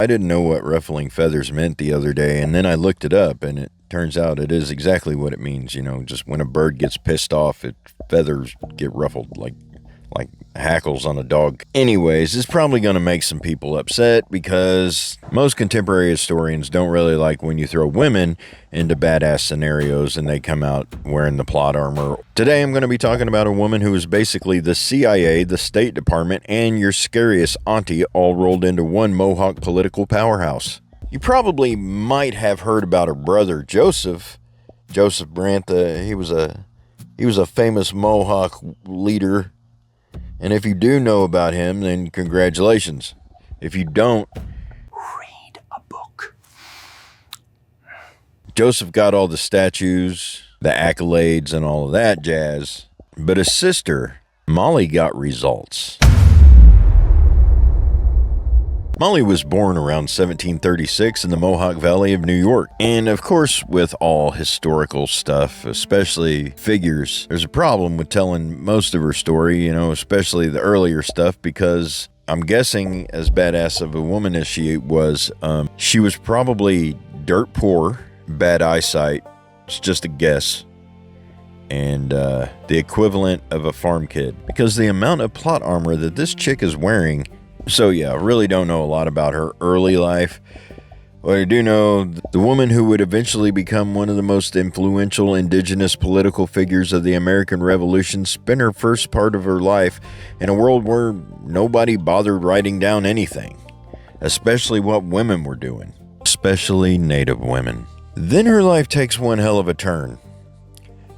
I didn't know what ruffling feathers meant the other day, and then I looked it up, and it turns out it is exactly what it means. You know, just when a bird gets pissed off, its feathers get ruffled like hackles on a dog. Anyways, it's probably going to make some people upset because most contemporary historians don't really like when you throw women into badass scenarios and they come out wearing the plot armor. Today I'm going to be talking about a woman who is basically the CIA, the State Department, and your scariest auntie all rolled into one Mohawk political powerhouse. You probably might have heard about her brother Joseph Brant. He was a famous Mohawk leader. And if you do know about him, then congratulations. If you don't, read a book. Joseph got all the statues, the accolades, and all of that jazz. But his sister, Molly, got results. Molly was born around 1736 in the Mohawk Valley of New York. And of course, with all historical stuff, especially figures, there's a problem with telling most of her story, you know, especially the earlier stuff, because I'm guessing as badass of a woman as she was probably dirt poor, bad eyesight. It's just a guess. And the equivalent of a farm kid. Because the amount of plot armor that this chick is wearing. So yeah, I really don't know a lot about her early life. But I do know the woman who would eventually become one of the most influential indigenous political figures of the American Revolution spent her first part of her life in a world where nobody bothered writing down anything, especially what women were doing, especially Native women. Then her life takes one hell of a turn.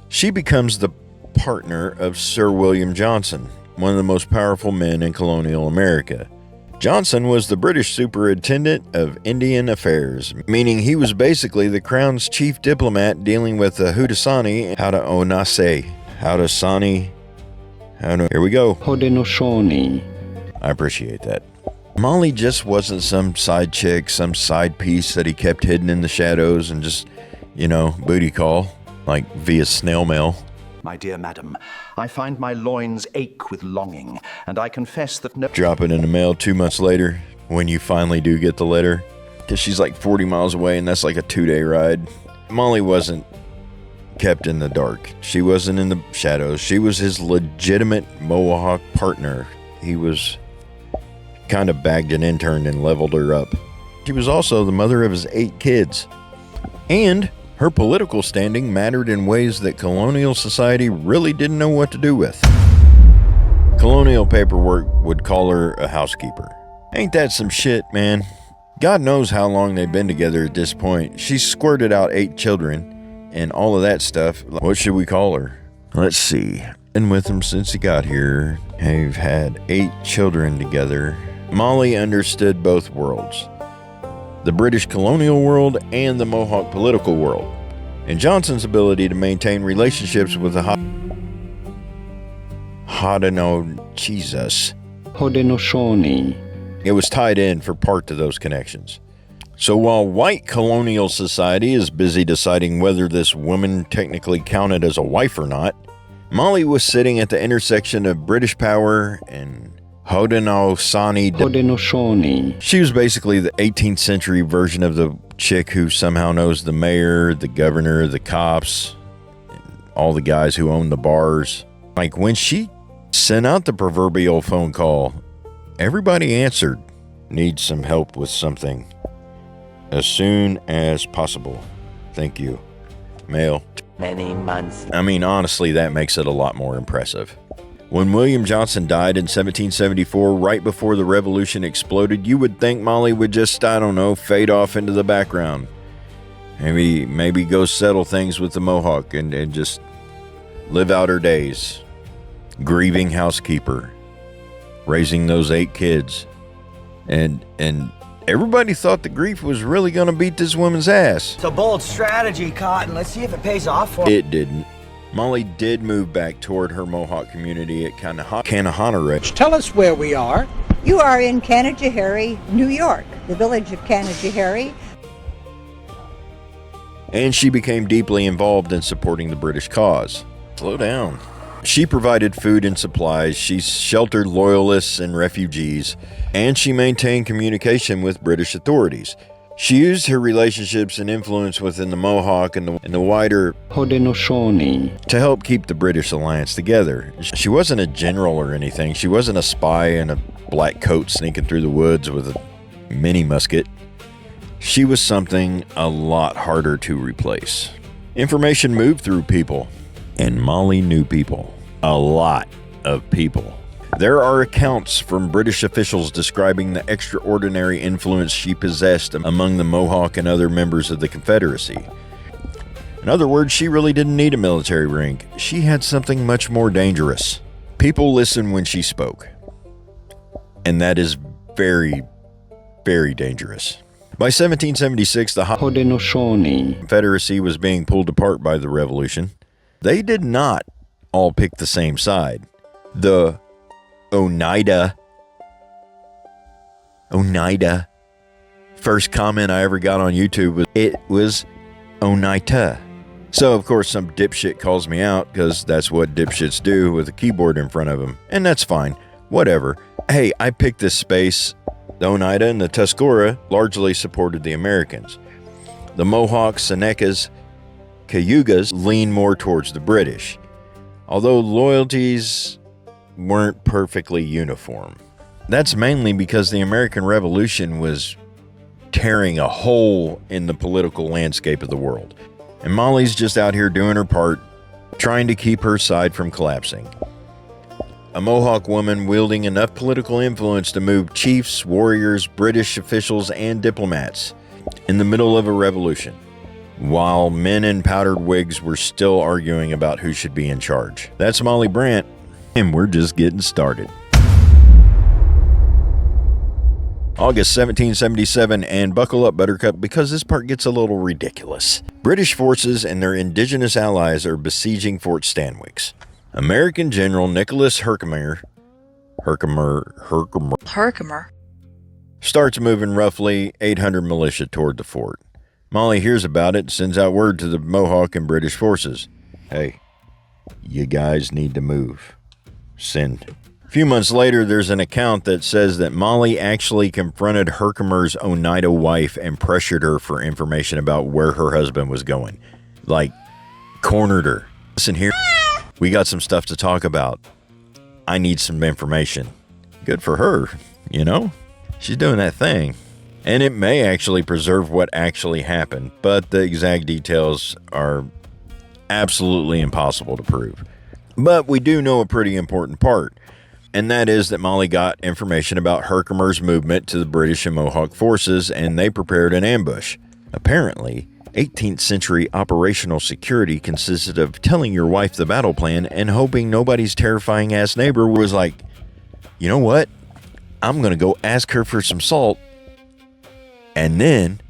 She becomes the partner of Sir William Johnson, one of the most powerful men in colonial America. Johnson was the British Superintendent of Indian Affairs, meaning he was basically the Crown's chief diplomat dealing with the Haudenosaunee, here we go. Haudenosaunee. I appreciate that. Molly just wasn't some side chick, some side piece that he kept hidden in the shadows and just, booty call, like via snail mail. My dear madam, I find my loins ache with longing, and I confess that no... Drop it in the mail 2 months later, when you finally do get the letter, because she's like 40 miles away, and that's like a 2-day ride. Molly wasn't kept in the dark. She wasn't in the shadows. She was his legitimate Mohawk partner. He was kind of bagged an intern and leveled her up. She was also the mother of his 8 kids. And her political standing mattered in ways that colonial society really didn't know what to do with. Colonial paperwork would call her a housekeeper. Ain't that some shit, man? God knows how long they've been together at this point. She's squirted out 8 children and all of that stuff. What should we call her? Let's see. Been with him since he got here. They've had 8 children together. Molly understood both worlds. The British colonial world and the Mohawk political world, and Johnson's ability to maintain relationships with the Haudenosaunee. It was tied in for part to those connections. So while white colonial society is busy deciding whether this woman technically counted as a wife or not, Molly was sitting at the intersection of British power and Haudenosaunee. She was basically the 18th century version of the chick who somehow knows the mayor, the governor, the cops, and all the guys who own the bars. Like when she sent out the proverbial phone call, everybody answered. Needs some help with something. As soon as possible. Thank you. Mail. Many months. I mean, honestly, that makes it a lot more impressive. When William Johnson died in 1774, right before the revolution exploded, you would think Molly would just, fade off into the background. Maybe go settle things with the Mohawk and just live out her days. Grieving housekeeper. Raising those 8 kids. And everybody thought the grief was really going to beat this woman's ass. It's a bold strategy, Cotton. Let's see if it pays off for It didn't. Molly did move back toward her Mohawk community at Konwatsi'tsiaienni. Tell us where we are. You are in Konwatsi'tsiaienni, New York, the village of Konwatsi'tsiaienni. And she became deeply involved in supporting the British cause. Slow down. She provided food and supplies, she sheltered loyalists and refugees, and she maintained communication with British authorities. She used her relationships and influence within the Mohawk and the wider Haudenosaunee. to help keep the British alliance together. She wasn't a general or anything. She wasn't a spy in a black coat sneaking through the woods with a mini musket. She was something a lot harder to replace. Information moved through people, and Molly knew people. A lot of people. There are accounts from British officials describing the extraordinary influence she possessed among the Mohawk and other members of the Confederacy. In other words, she really didn't need a military rank. She had something much more dangerous. People listened when she spoke. And that is very, very dangerous. By 1776, the Haudenosaunee. Confederacy was being pulled apart by the Revolution. They did not all pick the same side. The Oneida. First comment I ever got on YouTube was Oneida. So, of course, some dipshit calls me out because that's what dipshits do with a keyboard in front of them. And that's fine. Whatever. Hey, I picked this space. The Oneida and the Tuscarora largely supported the Americans. The Mohawks, Senecas, Cayugas leaned more towards the British, although loyalties weren't perfectly uniform. That's mainly because the American Revolution was tearing a hole in the political landscape of the world. And Molly's just out here doing her part, trying to keep her side from collapsing. A Mohawk woman wielding enough political influence to move chiefs, warriors, British officials, and diplomats in the middle of a revolution, while men in powdered wigs were still arguing about who should be in charge. That's Molly Brant, and we're just getting started. August 1777, and buckle up, Buttercup, because this part gets a little ridiculous. British forces and their indigenous allies are besieging Fort Stanwix. American General Nicholas Herkimer starts moving roughly 800 militia toward the fort. Molly hears about it, sends out word to the Mohawk and British forces. Hey, you guys need to move. Send. A few months later, there's an account that says that Molly actually confronted Herkimer's Oneida wife and pressured her for information about where her husband was going. Like, cornered her. Listen here, we got some stuff to talk about. I need some information. Good for her, you know? She's doing that thing. And it may actually preserve what actually happened, but the exact details are absolutely impossible to prove. But we do know a pretty important part, and that is that Molly got information about Herkimer's movement to the British and Mohawk forces, and they prepared an ambush. Apparently, 18th century operational security consisted of telling your wife the battle plan and hoping nobody's terrifying ass neighbor was like, you know what? I'm going to go ask her for some salt, and then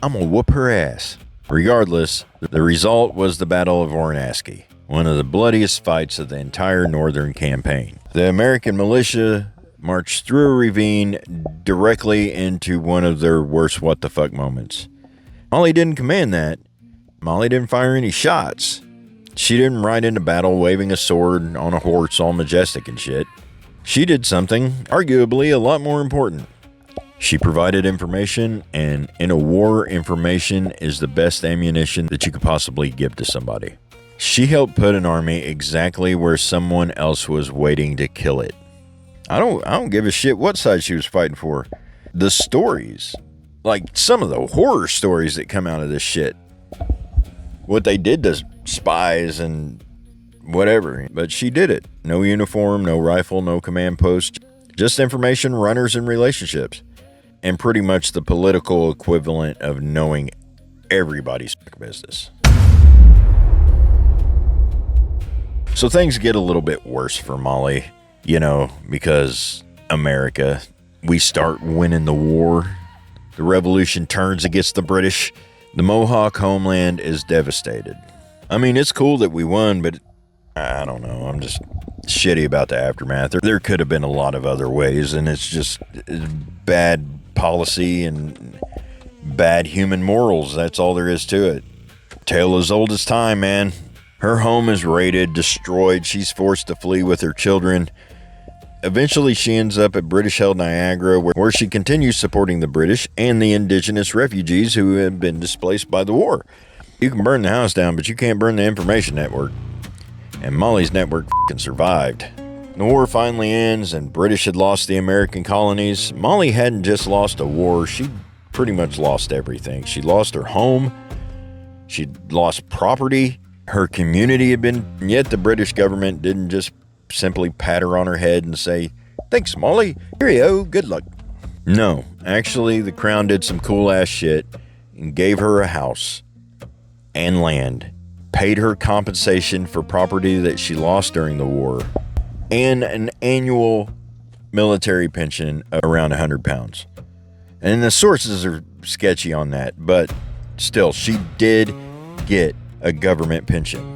I'm going to whoop her ass. Regardless, the result was the Battle of Ornaski, one of the bloodiest fights of the entire northern campaign. The American militia marched through a ravine directly into one of their worst what-the-fuck moments. Molly didn't command that. Molly didn't fire any shots. She didn't ride into battle waving a sword on a horse all majestic and shit. She did something, arguably a lot more important. She provided information, and in a war, information is the best ammunition that you could possibly give to somebody. She helped put an army exactly where someone else was waiting to kill it. I don't give a shit what side she was fighting for. The stories, like some of the horror stories that come out of this shit, what they did to spies and whatever, but she did it. No uniform, no rifle, no command post, just information, runners, and relationships. And pretty much the political equivalent of knowing everybody's business. So things get a little bit worse for Molly, you know, because America, we start winning the war. The revolution turns against the British. The Mohawk homeland is devastated. I mean, it's cool that we won, but I don't know. I'm just shitty about the aftermath. There could have been a lot of other ways, and it's just bad policy and bad human morals. That's all there is to it. Tale as old as time, man. Her home is raided, destroyed. She's forced to flee with her children. Eventually, she ends up at British-held Niagara, where she continues supporting the British and the indigenous refugees who have been displaced by the war. You can burn the house down, but you can't burn the information network. And Molly's network f***ing survived. The war finally ends, and British had lost the American colonies. Molly hadn't just lost a war, she pretty much lost everything. She lost her home, she'd lost property, her community had been, yet the British government didn't just simply pat her on her head and say, "Thanks, Molly, here you go, good luck." No, actually the Crown did some cool ass shit and gave her a house and land, paid her compensation for property that she lost during the war, and an annual military pension of around £100. And the sources are sketchy on that, but still, she did get a government pension.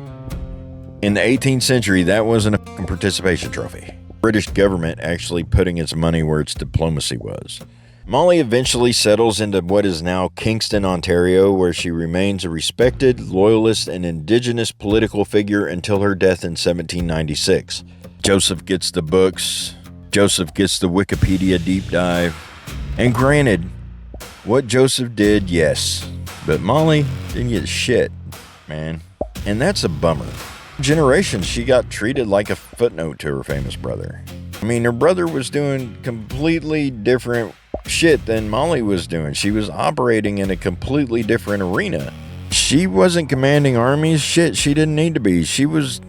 In the 18th century, that wasn't a fucking participation trophy. British government actually putting its money where its diplomacy was. Molly eventually settles into what is now Kingston, Ontario, where she remains a respected, loyalist, and indigenous political figure until her death in 1796. Joseph gets the books. Joseph gets the Wikipedia deep dive. And granted, what Joseph did, yes. But Molly didn't get shit, man. And that's a bummer. Generations, she got treated like a footnote to her famous brother. I mean, her brother was doing completely different shit than Molly was doing. She was operating in a completely different arena. She wasn't commanding armies. Shit, she didn't need to be. She was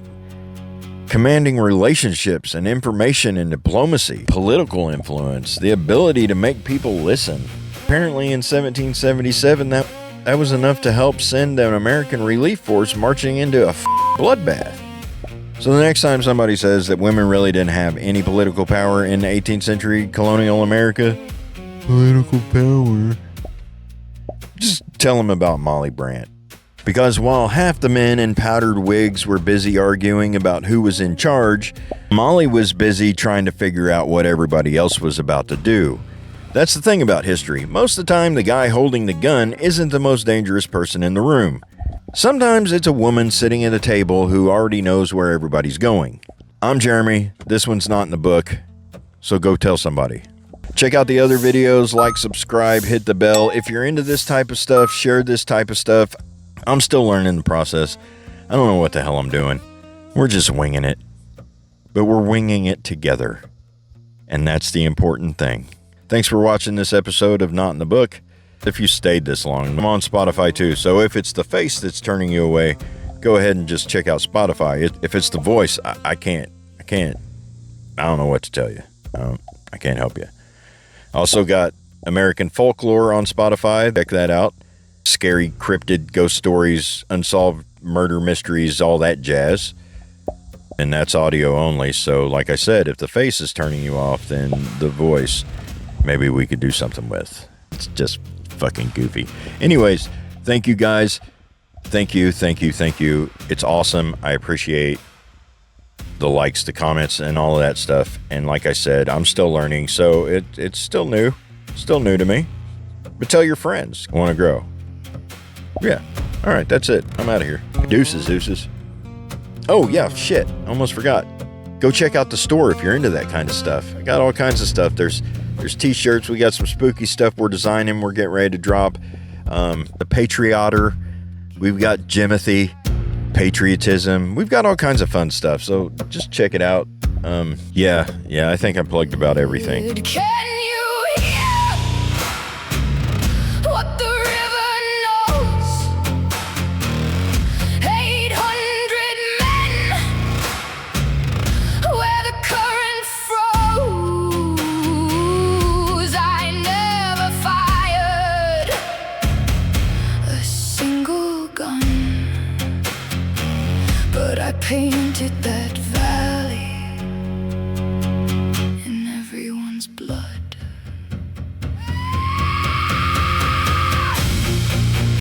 commanding relationships and information and diplomacy, political influence, the ability to make people listen. Apparently in 1777, that was enough to help send an American relief force marching into a bloodbath. So the next time somebody says that women really didn't have any political power in 18th century colonial America, political power, just tell them about Molly Brant. Because while half the men in powdered wigs were busy arguing about who was in charge, Molly was busy trying to figure out what everybody else was about to do. That's the thing about history. Most of the time, the guy holding the gun isn't the most dangerous person in the room. Sometimes it's a woman sitting at a table who already knows where everybody's going. I'm Jeremy. This one's not in the book, so go tell somebody. Check out the other videos, like, subscribe, hit the bell. If you're into this type of stuff, share this type of stuff. I'm still learning the process. I don't know what the hell I'm doing. We're just winging it. But we're winging it together. And that's the important thing. Thanks for watching this episode of Not in the Book. If you stayed this long, I'm on Spotify too. So if it's the face that's turning you away, go ahead and just check out Spotify. If it's the voice, I can't. I don't know what to tell you. I can't help you. Also got American Folklore on Spotify. Check that out. Scary cryptid ghost stories, unsolved murder mysteries, all that jazz. And that's audio only. So like I said, if the face is turning you off, then the voice, maybe we could do something with. It's just fucking goofy. Anyways, thank you guys. Thank you. It's awesome. I appreciate the likes, the comments, and all of that stuff. And like I said, I'm still learning, so it's still new to me. But tell your friends. Want to grow. Yeah. All right, that's it. I'm out of here. Deuces. Oh yeah, shit. Almost forgot. Go check out the store if you're into that kind of stuff. I got all kinds of stuff. There's t-shirts. We got some spooky stuff we're designing. We're getting ready to drop. The Patriotter. We've got Jimothy. Patriotism. We've got all kinds of fun stuff. So just check it out. Yeah. I think I plugged about everything. Can you hear what the river knows? 800 men where the current froze. I never fired a single gun, but I painted that